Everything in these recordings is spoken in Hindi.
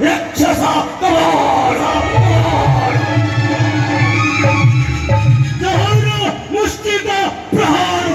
राक्षस मुष्टि का प्रहार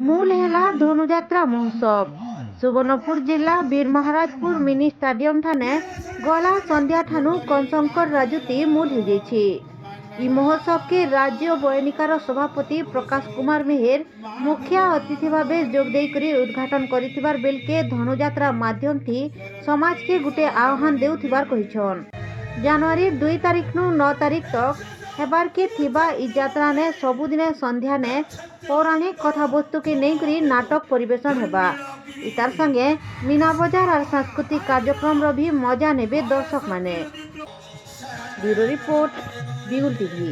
মূল হেলা ধনুযাত্রা মহোৎসব সুবর্ণপুর জিলা বীর মহারাজপুর মিনি স্টাডিयम ठाने गला संध्या ठानु कनशंकर राजुती मूल हो इ महोत्सव के राज्य बयनिकार सभापति प्रकाश कुमार मेहर मुख्य अतिथि भाव जोग देकरी उद्घाटन करिथिबार बेलके धनुଯାत्रा माध्यम थी समाज के गुटे आह्वान देउथिबार कहिछन। जनवरी 2 तारीख नु 9 तारीख तक हेबार के थिबा इ यात्रा ने सबुदिने संध्या ने पौराणिक कथावस्तु के नेकरी नाटक परिवेशन हेबा इतार संगे मीना बजार और सांस्कृतिक कार्यक्रम रो भी मजा नेबे दर्शक माने। ब्यूरो रिपोर्ट बिगुल टीवी।